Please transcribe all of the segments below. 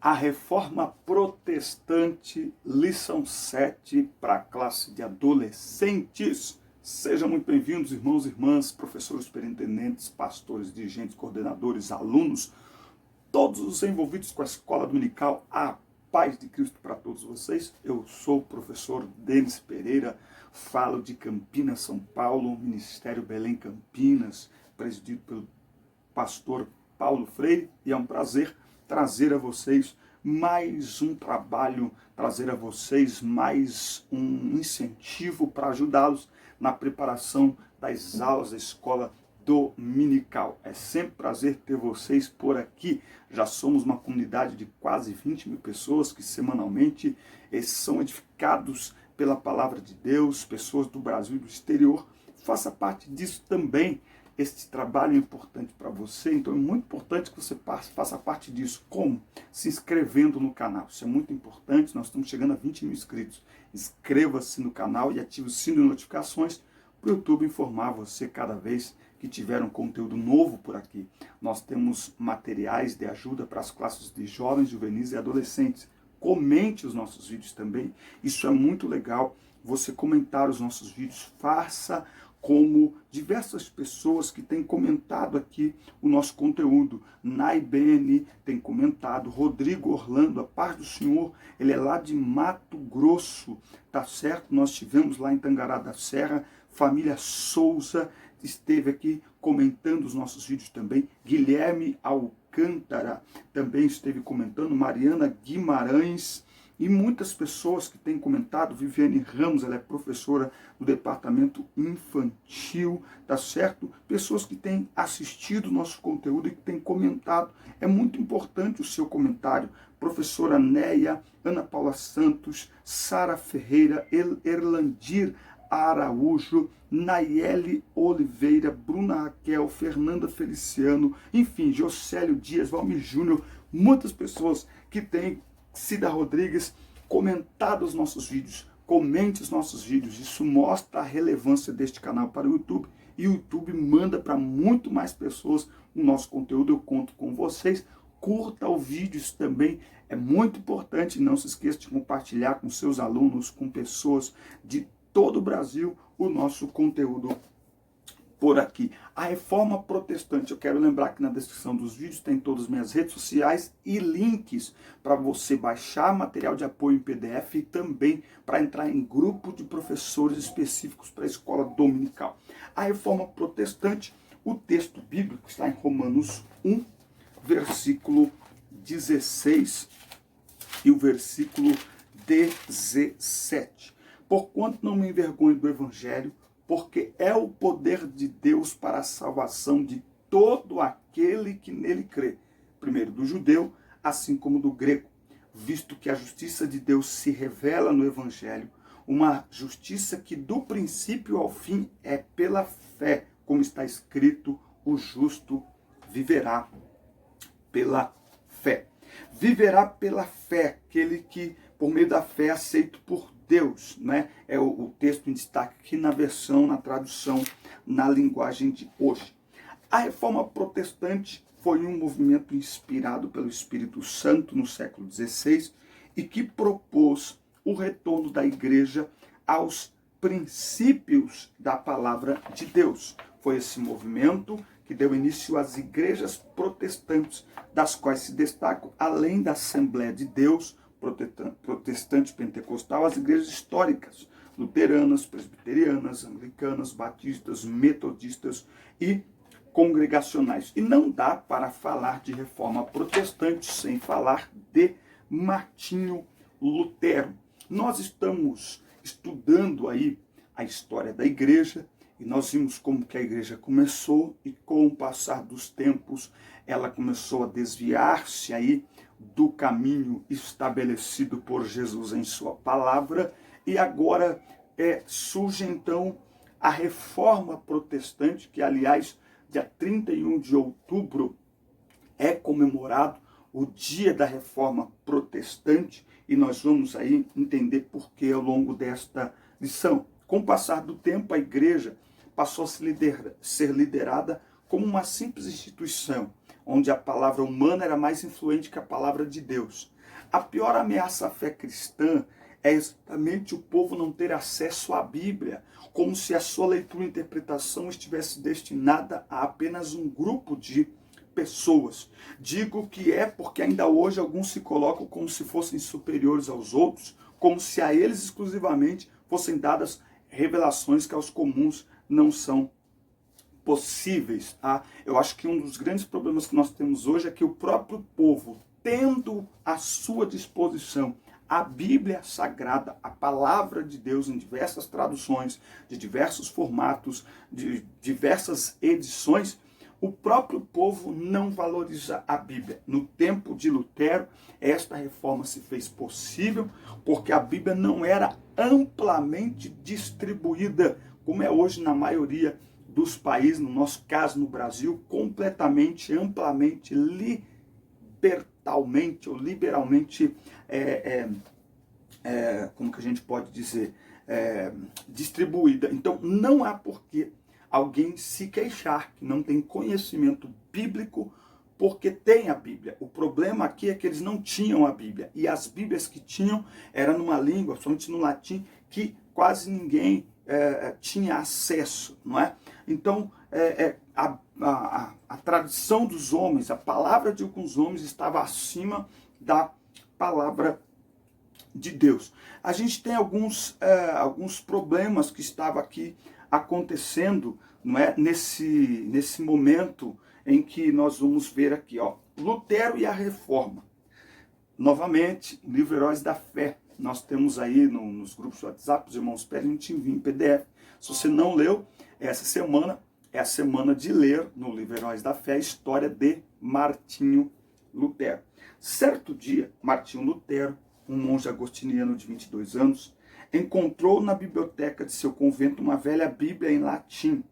A Reforma Protestante, lição 7 para a classe de adolescentes. Sejam muito bem-vindos, irmãos e irmãs, professores, superintendentes, pastores, dirigentes, coordenadores, alunos, todos os envolvidos com a escola dominical. A paz de Cristo para todos vocês. Eu sou o professor Denis Pereira, falo de Campinas, São Paulo, Ministério Belém Campinas, presidido pelo pastor Paulo Freire, e é um prazer trazer a vocês mais um trabalho, trazer a vocês mais um incentivo para ajudá-los na preparação das aulas da escola dominical. É sempre um prazer ter vocês por aqui. Já somos uma comunidade de quase 20 mil pessoas que semanalmente são edificados pela palavra de Deus, pessoas do Brasil e do exterior. Faça parte disso também. Este trabalho é importante para você, então é muito importante que você faça parte disso. Como? Se inscrevendo no canal. Isso é muito importante, nós estamos chegando a 20 mil inscritos. Inscreva-se no canal e ative o sino de notificações para o YouTube informar você cada vez que tiver um conteúdo novo por aqui. Nós temos materiais de ajuda para as classes de jovens, juvenis e adolescentes. Comente os nossos vídeos também, isso é muito legal. Você comentar os nossos vídeos, faça como diversas pessoas que têm comentado aqui o nosso conteúdo. Naibene tem comentado, Rodrigo Orlando, a paz do Senhor, ele é lá de Mato Grosso, tá certo? Nós estivemos lá em Tangará da Serra, família Souza esteve aqui comentando os nossos vídeos também, Guilherme Alcântara também esteve comentando, Mariana Guimarães, e muitas pessoas que têm comentado, Viviane Ramos, ela é professora do departamento infantil, tá certo? Pessoas que têm assistido o nosso conteúdo e que têm comentado. É muito importante o seu comentário. Professora Neia, Ana Paula Santos, Sara Ferreira, Erlandir Araújo, Nayeli Oliveira, Bruna Raquel, Fernanda Feliciano, enfim, Jocélio Dias, Valmir Júnior, muitas pessoas que têm, Cida Rodrigues, comentado os nossos vídeos, comente os nossos vídeos, isso mostra a relevância deste canal para o YouTube, e o YouTube manda para muito mais pessoas o nosso conteúdo. Eu conto com vocês, curta os vídeos também, é muito importante, não se esqueça de compartilhar com seus alunos, com pessoas de todo o Brasil, o nosso conteúdo por aqui. A Reforma Protestante, eu quero lembrar que na descrição dos vídeos tem todas as minhas redes sociais e links para você baixar material de apoio em PDF e também para entrar em grupo de professores específicos para a escola dominical. A Reforma Protestante, o texto bíblico está em Romanos 1, versículo 16 e o versículo 17. Porquanto não me envergonho do Evangelho, porque é o poder de Deus para a salvação de todo aquele que nele crê, primeiro do judeu, assim como do grego, visto que a justiça de Deus se revela no Evangelho, uma justiça que do princípio ao fim é pela fé, como está escrito, o justo viverá pela fé. Viverá pela fé, aquele que por meio da fé é aceito por Deus, né? É o texto em destaque aqui na versão, na tradução, na linguagem de hoje. A Reforma Protestante foi um movimento inspirado pelo Espírito Santo no século XVI e que propôs o retorno da igreja aos princípios da palavra de Deus. Foi esse movimento que deu início às igrejas protestantes, das quais se destacam, além da Assembleia de Deus, protestante pentecostal, as igrejas históricas, luteranas, presbiterianas, anglicanas, batistas, metodistas e congregacionais. E não dá para falar de reforma protestante sem falar de Martinho Lutero. Nós estamos estudando aí a história da igreja e nós vimos como que a igreja começou e com o passar dos tempos ela começou a desviar-se aí do caminho estabelecido por Jesus em sua palavra, e agora surge então a Reforma Protestante, que aliás, dia 31 de outubro é comemorado o dia da Reforma Protestante, e nós vamos aí entender por que ao longo desta lição. Com o passar do tempo, a igreja passou a ser liderada como uma simples instituição, onde a palavra humana era mais influente que a palavra de Deus. A pior ameaça à fé cristã é exatamente o povo não ter acesso à Bíblia, como se a sua leitura e interpretação estivesse destinada a apenas um grupo de pessoas. Digo que é porque ainda hoje alguns se colocam como se fossem superiores aos outros, como se a eles exclusivamente fossem dadas revelações que aos comuns não são possíveis. Tá? Eu acho que um dos grandes problemas que nós temos hoje é que o próprio povo, tendo à sua disposição a Bíblia Sagrada, a palavra de Deus em diversas traduções, de diversos formatos, de diversas edições, o próprio povo não valoriza a Bíblia. No tempo de Lutero, esta reforma se fez possível porque a Bíblia não era amplamente distribuída, como é hoje na maioria dos países, no nosso caso no Brasil, completamente, amplamente, liberalmente, como que a gente pode dizer, distribuída. Então não há porquê alguém se queixar que não tem conhecimento bíblico porque tem a Bíblia. O problema aqui é que eles não tinham a Bíblia. E as Bíblias que tinham eram numa língua, somente no latim, que quase ninguém tinha acesso, não é? Então, a tradição dos homens, a palavra de alguns homens estava acima da palavra de Deus. A gente tem alguns problemas que estavam aqui acontecendo, não é? Nesse momento em que nós vamos ver aqui, ó, Lutero e a Reforma. Novamente, o livro Heróis da Fé. Nós temos aí nos grupos do WhatsApp, os irmãos pedem, a gente envia em PDF. Se você não leu, essa semana é a semana de ler no livro Heróis da Fé a história de Martinho Lutero. Certo dia, Martinho Lutero, um monge agostiniano de 22 anos, encontrou na biblioteca de seu convento uma velha Bíblia em latim.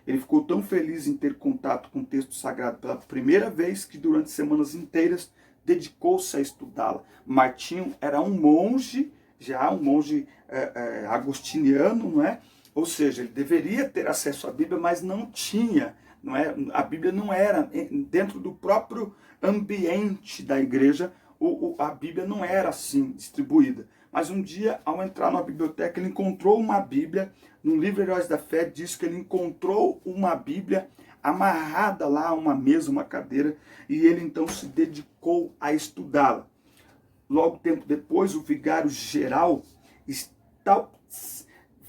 Ele ficou tão feliz em ter contato com o texto sagrado pela primeira vez que durante semanas inteiras dedicou-se a estudá-la. Martinho era um monge, já um monge agostiniano, não é? Ou seja, ele deveria ter acesso à Bíblia, mas não tinha, não é? A Bíblia não era, dentro do próprio ambiente da igreja, a Bíblia não era assim distribuída. Mas um dia, ao entrar na biblioteca, ele encontrou uma Bíblia. No livro Heróis da Fé diz que ele encontrou uma Bíblia amarrada lá a uma mesa, uma cadeira, e ele então se dedicou a estudá-la. Logo tempo depois, o vigário geral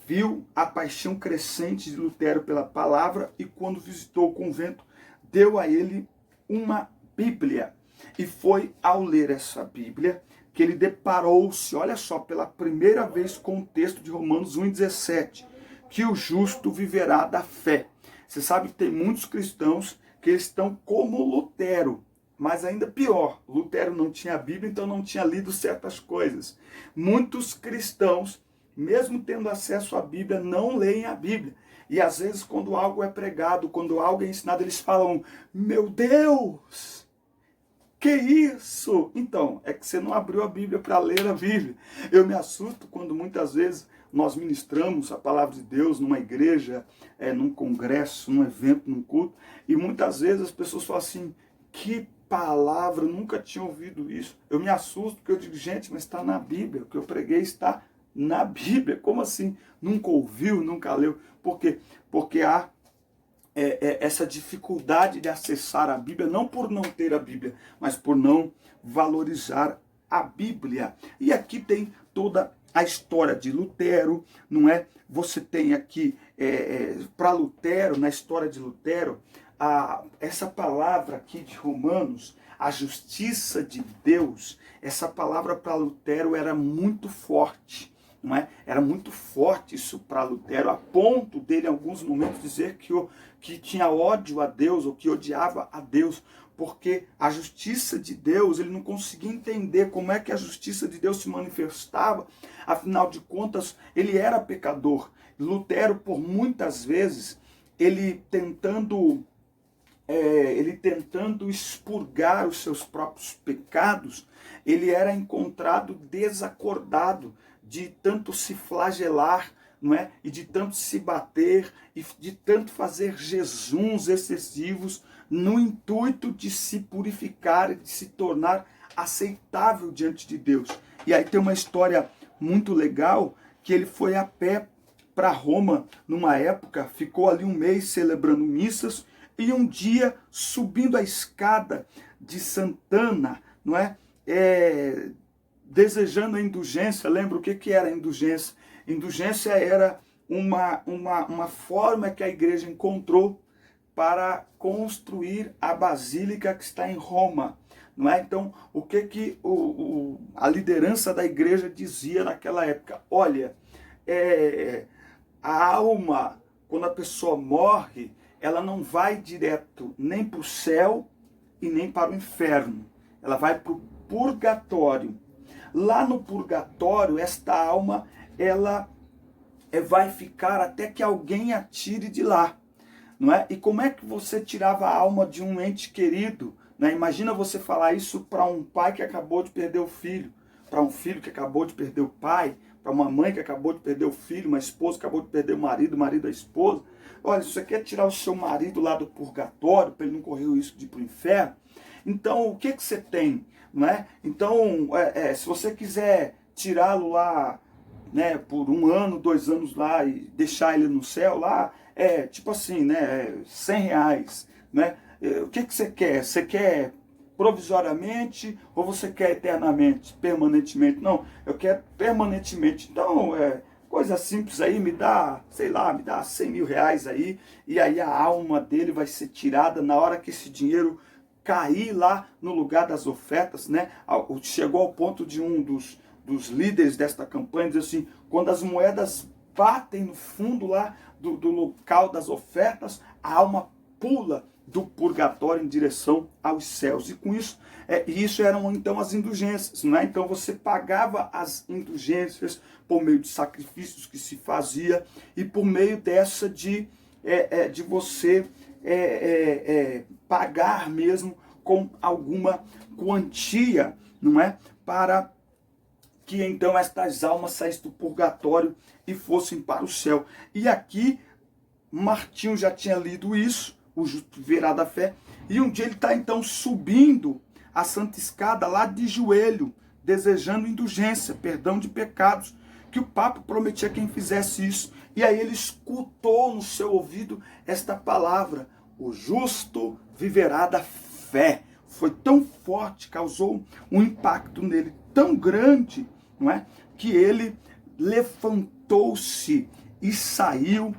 viu a paixão crescente de Lutero pela palavra e quando visitou o convento, deu a ele uma Bíblia. E foi ao ler essa Bíblia que ele deparou-se, olha só, pela primeira vez com o texto de Romanos 1,17, que o justo viverá da fé. Você sabe que tem muitos cristãos que estão como Lutero, mas ainda pior, Lutero não tinha a Bíblia, então não tinha lido certas coisas. Muitos cristãos, mesmo tendo acesso à Bíblia, não leem a Bíblia. E às vezes quando algo é pregado, quando algo é ensinado, eles falam, meu Deus, que isso? Então, é que você não abriu a Bíblia para ler a Bíblia. Eu me assusto quando muitas vezes nós ministramos a palavra de Deus numa igreja, num congresso, num evento, num culto, e muitas vezes as pessoas falam assim, que palavra, eu nunca tinha ouvido isso. Eu me assusto porque eu digo, gente, mas está na Bíblia, o que eu preguei está na Bíblia. Como assim? Nunca ouviu, nunca leu? Por quê? Porque há essa dificuldade de acessar a Bíblia, não por não ter a Bíblia, mas por não valorizar a Bíblia. E aqui tem toda a história de Lutero, não é? Você tem aqui, para Lutero, na história de Lutero, essa palavra aqui de Romanos, a justiça de Deus, essa palavra para Lutero era muito forte. Não é? Era muito forte isso para Lutero, a ponto dele em alguns momentos dizer que tinha ódio a Deus, ou que odiava a Deus, porque a justiça de Deus, ele não conseguia entender como é que a justiça de Deus se manifestava, afinal de contas, ele era pecador. Lutero, por muitas vezes, ele tentando expurgar os seus próprios pecados, ele era encontrado desacordado, de tanto se flagelar não é? E de tanto se bater, e de tanto fazer jejuns excessivos, no intuito de se purificar e de se tornar aceitável diante de Deus. E aí tem uma história muito legal, que ele foi a pé para Roma, numa época, ficou ali um mês celebrando missas, e um dia, subindo a escada de Sant'Anna, não é? Desejando a indulgência. Lembra o que era a indulgência? Indulgência era uma forma que a igreja encontrou para construir a basílica que está em Roma. Não é? Então, o que a liderança da igreja dizia naquela época? Olha, a alma, quando a pessoa morre, ela não vai direto nem para o céu e nem para o inferno. Ela vai para o purgatório. Lá no purgatório, esta alma, ela vai ficar até que alguém a tire de lá. Não é? E como é que você tirava a alma de um ente querido? Né? Imagina você falar isso para um pai que acabou de perder o filho, para um filho que acabou de perder o pai, para uma mãe que acabou de perder o filho, uma esposa que acabou de perder o marido a esposa. Olha, se você quer tirar o seu marido lá do purgatório, para ele não correr o risco de ir para o inferno, então o que você tem? Não é? Então, se você quiser tirá-lo lá, né, por 1 ano, 2 anos lá e deixar ele no céu lá, tipo assim, né, R$100, né? O que você quer? Você quer provisoriamente ou você quer eternamente, permanentemente? Não, eu quero permanentemente. Então, coisa simples aí, me dá, sei lá, me dá R$100.000 aí, e aí a alma dele vai ser tirada na hora que esse dinheiro cair lá no lugar das ofertas, né? Chegou ao ponto de um dos líderes desta campanha dizer assim: quando as moedas batem no fundo lá do local das ofertas, a alma pula do purgatório em direção aos céus. E com isso, isso eram então as indulgências, não é? Então você pagava as indulgências por meio de sacrifícios que se fazia e por meio dessa de você pagar mesmo com alguma quantia, não é? Para que então estas almas saíssem do purgatório e fossem para o céu. E aqui, Martinho já tinha lido isso, o justo viverá da fé, e um dia ele está então subindo a Santa Escada lá de joelho, desejando indulgência, perdão de pecados, que o Papa prometia a quem fizesse isso. E aí ele escutou no seu ouvido esta palavra: o justo viverá da fé. Foi tão forte, causou um impacto nele tão grande, não é? Que ele levantou-se e saiu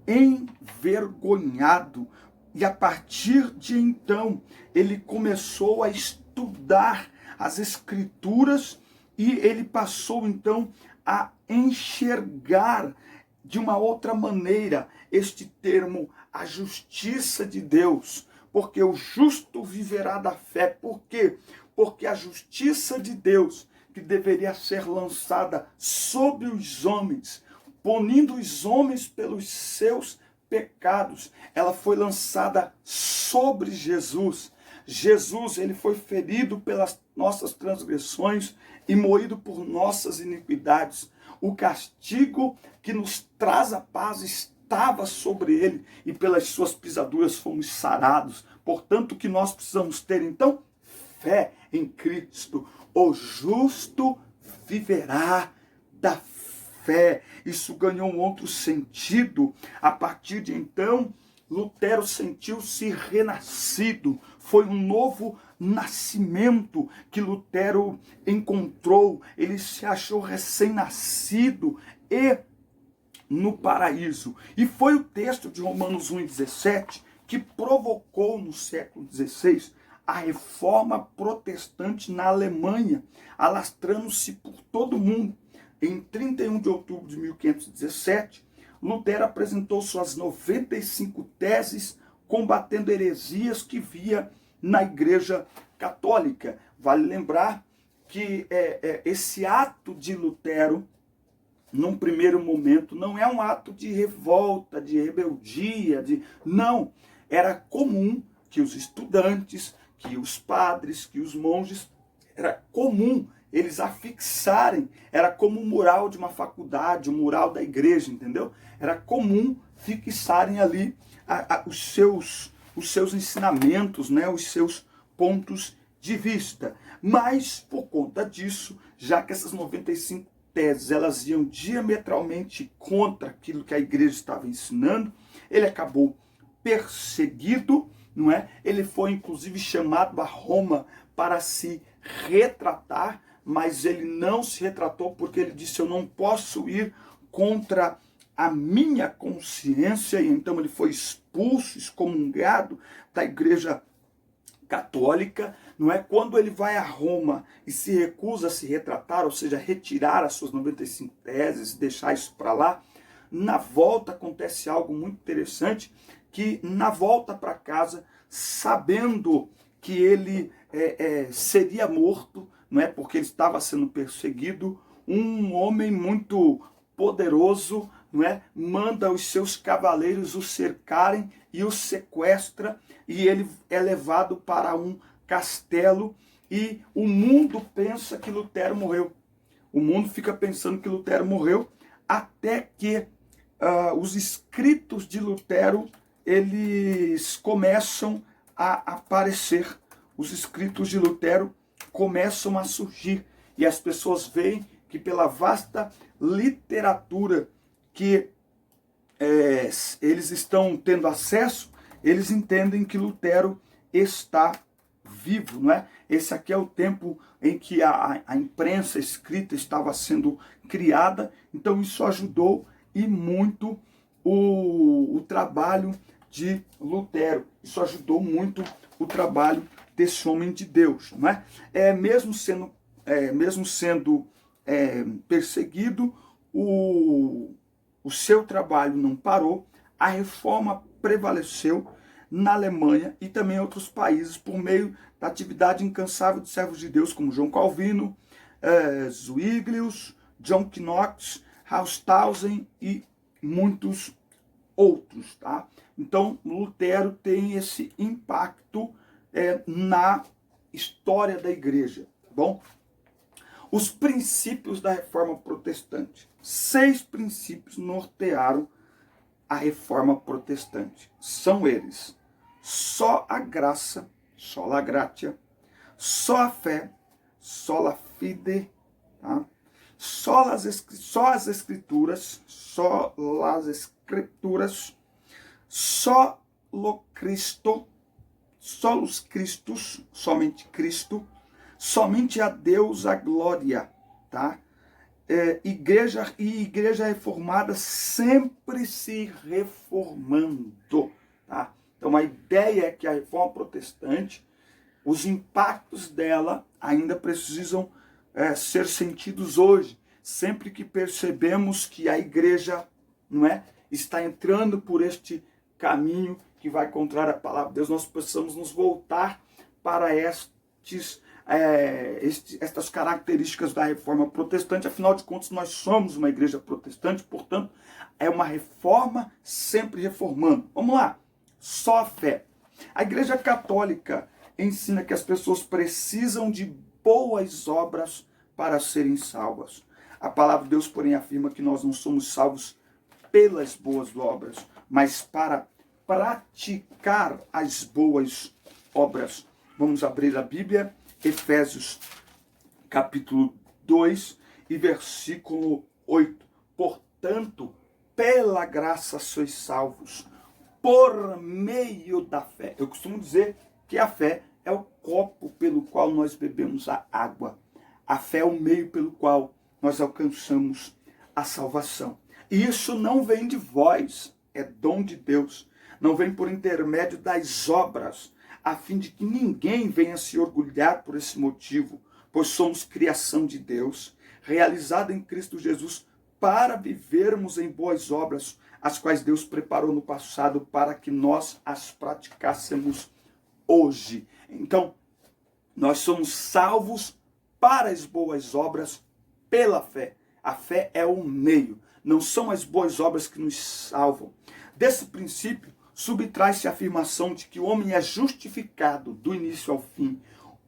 envergonhado. E a partir de então, ele começou a estudar as Escrituras e ele passou então a enxergar de uma outra maneira este termo, a justiça de Deus. Porque o justo viverá da fé. Por quê? Porque a justiça de Deus, que deveria ser lançada sobre os homens, punindo os homens pelos seus pecados, ela foi lançada sobre Jesus. Jesus, ele foi ferido pelas nossas transgressões e moído por nossas iniquidades. O castigo que nos traz a paz estava sobre ele, e pelas suas pisaduras fomos sarados. Portanto, o que nós precisamos ter então? Fé em Cristo. O justo viverá da fé. Isso ganhou um outro sentido. A partir de então, Lutero sentiu-se renascido. Foi um novo nascimento que Lutero encontrou. Ele se achou recém-nascido e no paraíso. E foi o texto de Romanos 1,17 que provocou no século XVI a reforma protestante na Alemanha, alastrando-se por todo o mundo. Em 31 de outubro de 1517, Lutero apresentou suas 95 teses combatendo heresias que via na Igreja Católica. Vale lembrar que esse ato de Lutero, num primeiro momento, não é um ato de revolta, de rebeldia, não. Era comum que os estudantes, que os padres, que os monges, era comum eles afixarem, era como um mural de uma faculdade, um mural da igreja, entendeu? Era comum fixarem ali os seus ensinamentos, né? Os seus pontos de vista. Mas, por conta disso, já que essas 95 teses, elas iam diametralmente contra aquilo que a igreja estava ensinando, ele acabou perseguido, não é? Ele foi inclusive chamado a Roma para se retratar, mas ele não se retratou porque ele disse: eu não posso ir contra a minha consciência, e então ele foi expulso, excomungado da igreja católica, não é? Quando ele vai a Roma e se recusa a se retratar, ou seja, retirar as suas 95 teses, deixar isso para lá, na volta acontece algo muito interessante, que na volta para casa, sabendo que ele seria morto, não é? Porque ele estava sendo perseguido, um homem muito poderoso, não é? Manda os seus cavaleiros o cercarem e o sequestra, e ele é levado para um castelo, e o mundo pensa que Lutero morreu. O mundo fica pensando que Lutero morreu, até que os escritos de Lutero, eles começam a aparecer. Os escritos de Lutero começam a surgir, e as pessoas veem que pela vasta literatura que eles estão tendo acesso, eles entendem que Lutero está vivo, não é? Esse aqui é o tempo em que a imprensa escrita estava sendo criada, então isso ajudou e muito o trabalho de Lutero. Isso ajudou muito o trabalho desse homem de Deus, não é? Mesmo sendo perseguido, o seu trabalho não parou, a reforma prevaleceu na Alemanha e também em outros países por meio da atividade incansável de servos de Deus como João Calvino, Zwinglius, John Knox, Hauthausen e muitos outros, tá? Então, Lutero tem esse impacto na história da igreja, tá bom? Os princípios da reforma protestante. 6 princípios nortearam a reforma protestante. São eles: só a graça, sola gratia, só a fé, sola fide, tá? Só as escrituras, só lo Cristo, solos Christus, somente Cristo, somente a Deus a glória, tá? Igreja reformada sempre se reformando, tá? Então a ideia é que a reforma protestante, os impactos dela ainda precisam ser sentidos hoje, sempre que percebemos que a igreja, não é, está entrando por este caminho que vai contrário à palavra de Deus. Nós precisamos nos voltar para estas características da reforma protestante. Afinal de contas, nós somos uma igreja protestante, portanto, é uma reforma sempre reformando. Vamos lá, só a fé. A igreja católica ensina que as pessoas precisam de boas obras para serem salvas. A palavra de Deus, porém, afirma que nós não somos salvos pelas boas obras, mas para praticar as boas obras. Vamos abrir a Bíblia, Efésios capítulo 2 e versículo 8. Portanto, pela graça sois salvos, por meio da fé. Eu costumo dizer que a fé é o copo pelo qual nós bebemos a água. A fé é o meio pelo qual nós alcançamos a salvação. E isso não vem de vós, é dom de Deus. Não vem por intermédio das obras, a fim de que ninguém venha se orgulhar por esse motivo, pois somos criação de Deus, realizada em Cristo Jesus, para vivermos em boas obras, as quais Deus preparou no passado para que nós as praticássemos hoje. Então, nós somos salvos para as boas obras pela fé. A fé é o meio, não são as boas obras que nos salvam. Desse princípio, subtrai-se a afirmação de que o homem é justificado do início ao fim,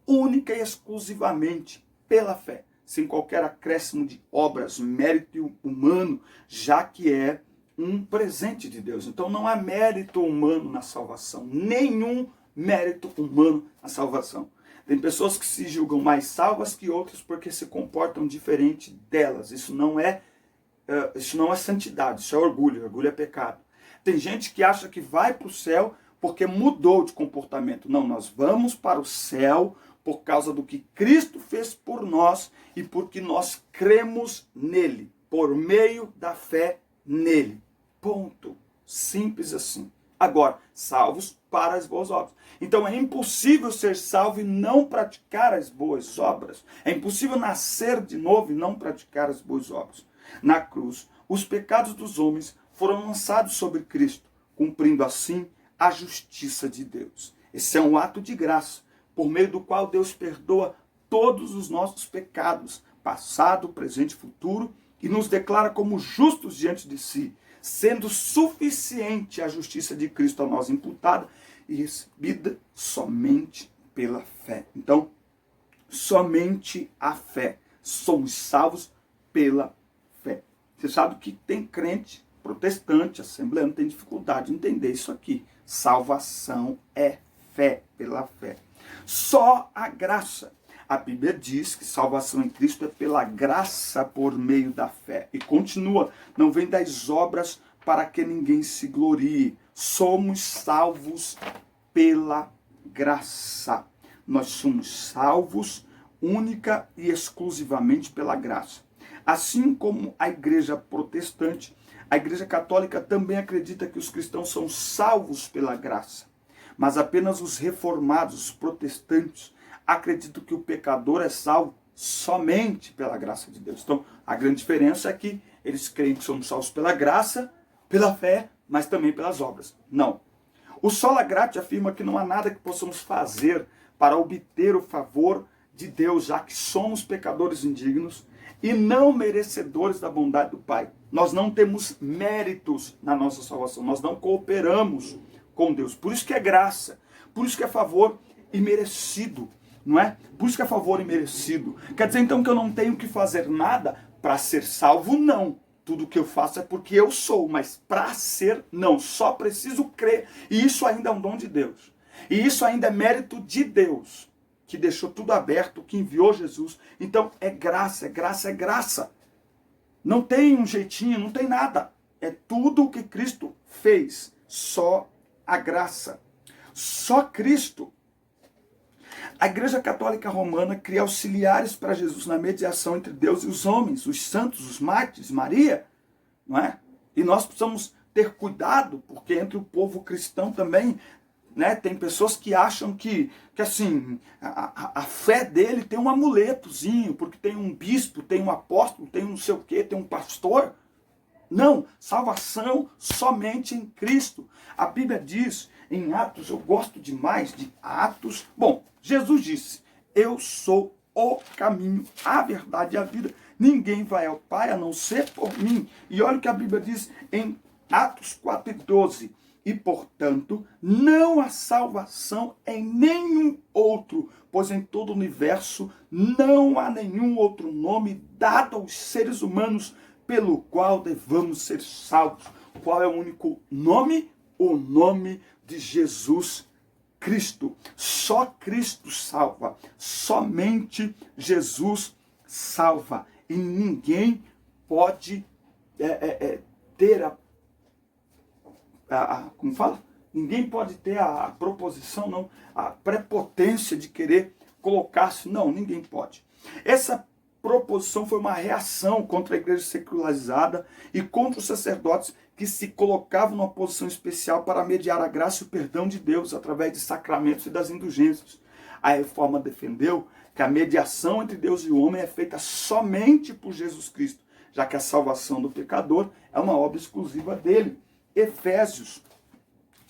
única e exclusivamente pela fé. sem qualquer acréscimo de obras, mérito humano, já que é um presente de Deus. Então não há mérito humano na salvação, nenhum mérito humano na salvação. Tem pessoas que se julgam mais salvas que outras porque se comportam diferente delas. Isso não é santidade, isso é orgulho. Orgulho é pecado. Tem gente que acha que vai para o céu porque mudou de comportamento. Não, nós vamos para o céu por causa do que Cristo fez por nós e porque nós cremos nele, por meio da fé nele. Ponto. Simples assim. Agora, salvos para as boas obras. Então é impossível ser salvo e não praticar as boas obras. É impossível nascer de novo e não praticar as boas obras. Na cruz, os pecados dos homens foram lançados sobre Cristo, cumprindo assim a justiça de Deus. Esse é um ato de graça, por meio do qual Deus perdoa todos os nossos pecados, passado, presente e futuro, e nos declara como justos diante de si, sendo suficiente a justiça de Cristo a nós imputada e recebida somente pela fé. Então, somente a fé. Somos salvos pela fé. Você sabe que tem crente protestante, assembleano, tem dificuldade de entender isso aqui. Salvação é fé, pela fé. Só a graça. A Bíblia diz que salvação em Cristo é pela graça por meio da fé. E continua, não vem das obras para que ninguém se glorie. Somos salvos pela graça. Nós somos salvos única e exclusivamente pela graça. Assim como a igreja protestante, a igreja católica também acredita que os cristãos são salvos pela graça. Mas apenas os reformados, os protestantes, acreditam que o pecador é salvo somente pela graça de Deus. Então, a grande diferença é que eles creem que somos salvos pela graça, pela fé, mas também pelas obras. Não. O sola gratia afirma que não há nada que possamos fazer para obter o favor de Deus, já que somos pecadores indignos e não merecedores da bondade do Pai. Nós não temos méritos na nossa salvação, nós não cooperamos com Deus. Por isso que é graça, por isso que é favor imerecido, não é? Por isso que é favor imerecido. Quer dizer então que eu não tenho que fazer nada para ser salvo? Não. Tudo que eu faço é porque eu sou, mas para ser, não. Só preciso crer. E isso ainda é um dom de Deus. E isso ainda é mérito de Deus, que deixou tudo aberto, que enviou Jesus. Então é graça, é graça, é graça. Não tem um jeitinho, não tem nada. É tudo o que Cristo fez. Só a graça. Só Cristo. A Igreja Católica Romana cria auxiliares para Jesus na mediação entre Deus e os homens, os santos, os mártires, Maria, não é? E nós precisamos ter cuidado, porque entre o povo cristão também, né, tem pessoas que acham que assim, a fé dele tem um amuletozinho, porque tem um bispo, tem um apóstolo, tem um não sei o quê, tem um pastor. Não, salvação somente em Cristo. A Bíblia diz em Atos, eu gosto demais de Atos. Bom, Jesus disse, eu sou o caminho, a verdade e a vida. Ninguém vai ao Pai a não ser por mim. E olha o que a Bíblia diz em Atos 4:12. E, portanto, não há salvação em nenhum outro, pois em todo o universo não há nenhum outro nome dado aos seres humanos pelo qual devamos ser salvos. Qual é o único nome? O nome de Jesus Cristo. Só Cristo salva. Somente Jesus salva. E ninguém pode ter como fala? Ninguém pode ter a proposição, não, a prepotência de querer colocar-se. Não, ninguém pode. Essa proposição foi uma reação contra a igreja secularizada e contra os sacerdotes que se colocavam numa posição especial para mediar a graça e o perdão de Deus através de sacramentos e das indulgências. A Reforma defendeu que a mediação entre Deus e o homem é feita somente por Jesus Cristo, já que a salvação do pecador é uma obra exclusiva dele. Efésios,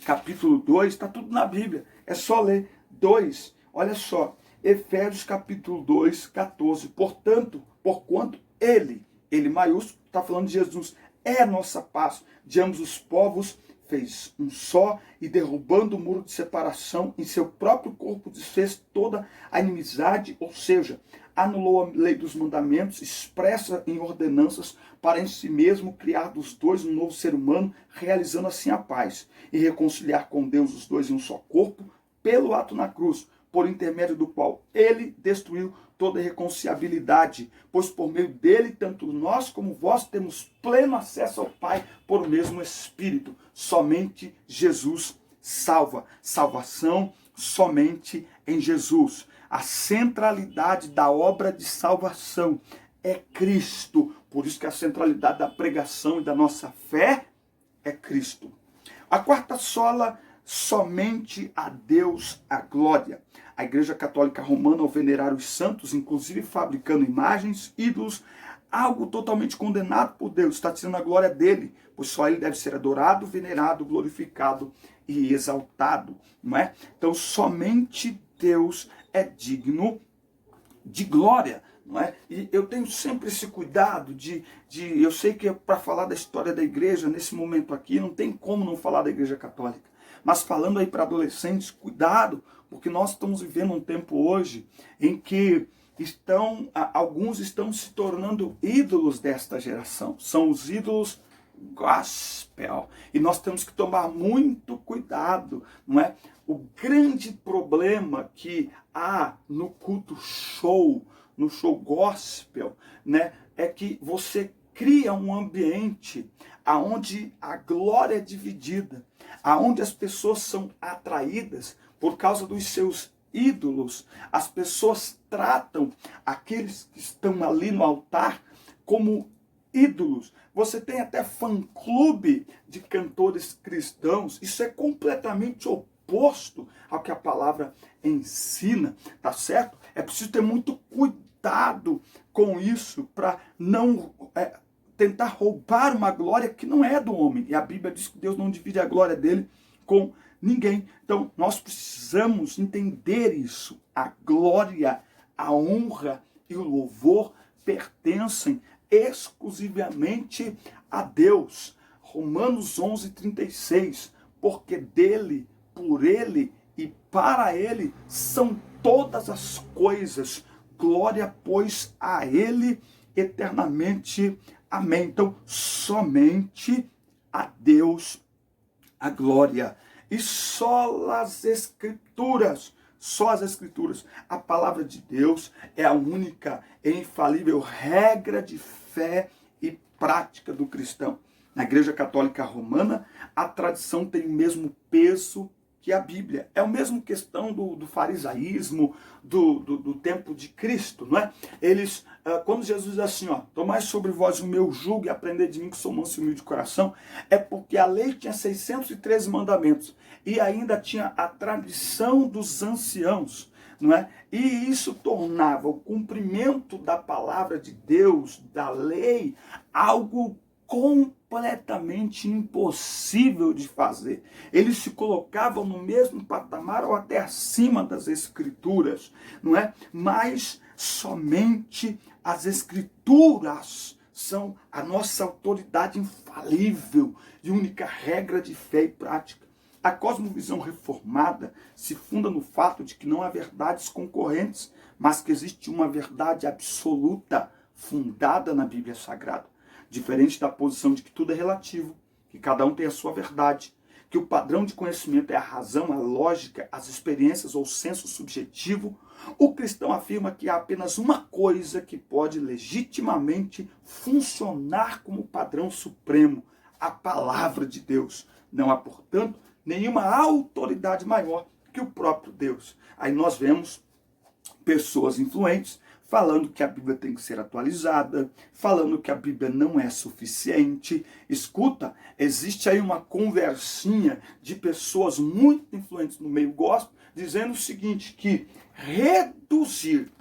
capítulo 2, está tudo na Bíblia, é só ler 2, olha só, Efésios capítulo 2, 14, porquanto ele maiúsculo, está falando de Jesus, é a nossa paz, de ambos os povos fez um só, e derrubando o muro de separação, em seu próprio corpo desfez toda a inimizade, ou seja, anulou a lei dos mandamentos, expressa em ordenanças, para em si mesmo criar dos dois um novo ser humano, realizando assim a paz, e reconciliar com Deus os dois em um só corpo, pelo ato na cruz, por intermédio do qual ele destruiu toda irreconciliabilidade, pois por meio dele, tanto nós como vós temos pleno acesso ao Pai por o mesmo Espírito. Somente Jesus salva. Salvação somente em Jesus. A centralidade da obra de salvação é Cristo. Por isso que a centralidade da pregação e da nossa fé é Cristo. A quarta sola, somente a Deus a glória. A Igreja Católica Romana, ao venerar os santos, inclusive fabricando imagens, ídolos, algo totalmente condenado por Deus, está tirando a glória dele, pois só ele deve ser adorado, venerado, glorificado e exaltado, não é? Então, somente Deus é digno de glória, não é? E eu tenho sempre esse cuidado eu sei que para falar da história da igreja, nesse momento aqui, não tem como não falar da Igreja Católica, mas falando aí para adolescentes, cuidado, porque nós estamos vivendo um tempo hoje em que alguns estão se tornando ídolos desta geração. São os ídolos gospel. E nós temos que tomar muito cuidado, não é? O grande problema que há no culto show, no show gospel, né, é que você cria um ambiente aonde a glória é dividida, aonde as pessoas são atraídas por causa dos seus ídolos. As pessoas tratam aqueles que estão ali no altar como ídolos. Você tem até fã-clube de cantores cristãos. Isso é completamente oposto ao que a palavra ensina, tá certo? É preciso ter muito cuidado com isso para não tentar roubar uma glória que não é do homem. E a Bíblia diz que Deus não divide a glória dele com ninguém. Então, nós precisamos entender isso. A glória, a honra e o louvor pertencem exclusivamente a Deus. Romanos 11:36, porque dele, por ele e para ele são todas as coisas. Glória, pois, a ele eternamente. Amém. Então, somente a Deus a glória. E só as Escrituras, a palavra de Deus é a única e infalível regra de fé e prática do cristão. Na Igreja Católica Romana, a tradição tem o mesmo peso que a Bíblia. É a mesma questão do farisaísmo, do tempo de Cristo, não é? Eles, quando Jesus diz assim, tomai sobre vós o meu jugo e aprendei de mim que sou manso e humilde de coração, é porque a lei tinha 613 mandamentos e ainda tinha a tradição dos anciãos, não é? E isso tornava o cumprimento da palavra de Deus, da lei, algo completamente impossível de fazer. Eles se colocavam no mesmo patamar ou até acima das Escrituras, não é? Mas somente as Escrituras são a nossa autoridade infalível e única regra de fé e prática. A cosmovisão reformada se funda no fato de que não há verdades concorrentes, mas que existe uma verdade absoluta fundada na Bíblia Sagrada. Diferente da posição de que tudo é relativo, que cada um tem a sua verdade, que o padrão de conhecimento é a razão, a lógica, as experiências ou o senso subjetivo, o cristão afirma que há apenas uma coisa que pode legitimamente funcionar como padrão supremo, a palavra de Deus. Não há, portanto, nenhuma autoridade maior que o próprio Deus. Aí nós vemos pessoas influentes falando que a Bíblia tem que ser atualizada, falando que a Bíblia não é suficiente. Escuta, existe aí uma conversinha de pessoas muito influentes no meio gospel, dizendo o seguinte, que reduzir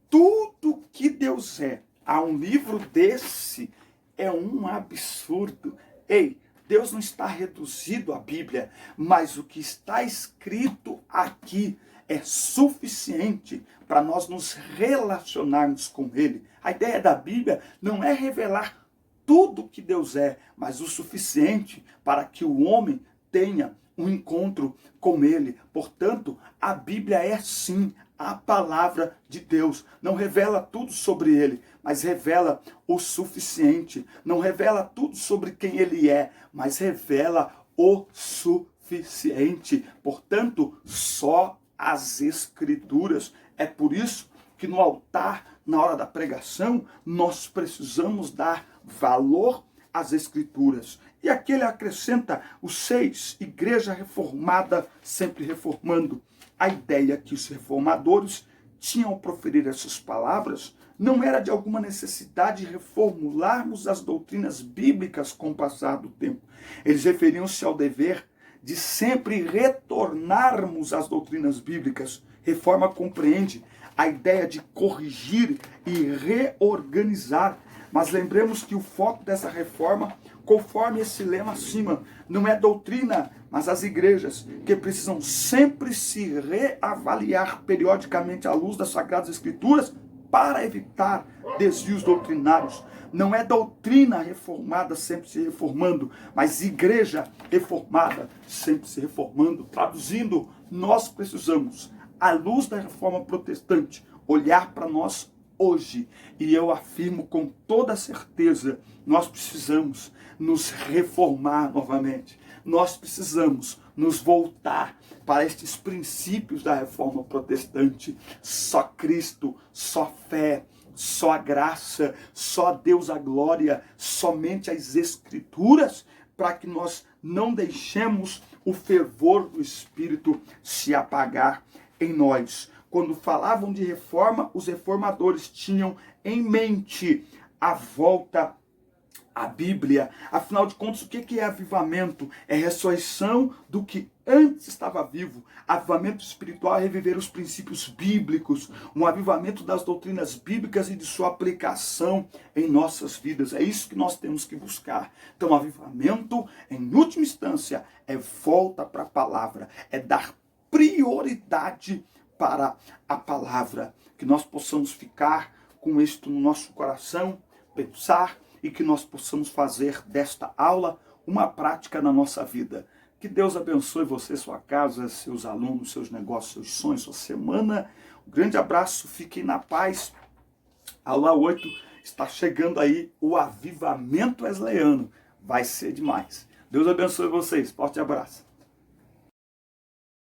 tudo que Deus é a um livro desse é um absurdo. Ei, Deus não está reduzido à Bíblia, mas o que está escrito aqui é suficiente para nós nos relacionarmos com Ele. A ideia da Bíblia não é revelar tudo que Deus é, mas o suficiente para que o homem tenha um encontro com Ele. Portanto, a Bíblia é sim a palavra de Deus. Não revela tudo sobre ele, mas revela o suficiente. Não revela tudo sobre quem ele é, mas revela o suficiente. Portanto, só as Escrituras. É por isso que no altar, na hora da pregação, nós precisamos dar valor às Escrituras. E aqui ele acrescenta os 6, igreja reformada, sempre reformando. A ideia que os reformadores tinham ao proferir essas palavras não era de alguma necessidade de reformularmos as doutrinas bíblicas com o passar do tempo. Eles referiam-se ao dever de sempre retornarmos às doutrinas bíblicas. Reforma compreende a ideia de corrigir e reorganizar. Mas lembremos que o foco dessa reforma, conforme esse lema acima, não é doutrina, mas as igrejas, que precisam sempre se reavaliar periodicamente à luz das Sagradas Escrituras para evitar desvios doutrinários. Não é doutrina reformada sempre se reformando, mas igreja reformada sempre se reformando. Traduzindo, nós precisamos, à luz da reforma protestante, olhar para nós hoje. E eu afirmo com toda certeza, nós precisamos nos reformar novamente. Nós precisamos nos voltar para estes princípios da reforma protestante. Só Cristo, só fé, só a graça, só Deus a glória, somente as Escrituras, para que nós não deixemos o fervor do Espírito se apagar em nós. Quando falavam de reforma, os reformadores tinham em mente a volta à Bíblia. Afinal de contas, o que é avivamento? É ressurreição do que antes estava vivo. Avivamento espiritual é reviver os princípios bíblicos, um avivamento das doutrinas bíblicas e de sua aplicação em nossas vidas. É isso que nós temos que buscar. Então, avivamento, em última instância, é volta para a palavra, é dar prioridade para a palavra. Que nós possamos ficar com isto no nosso coração, pensar, e que nós possamos fazer desta aula uma prática na nossa vida. Que Deus abençoe você, sua casa, seus alunos, seus negócios, seus sonhos, sua semana. Um grande abraço, fiquem na paz. Aula 8, está chegando aí o avivamento wesleyano. Vai ser demais. Deus abençoe vocês. Forte abraço.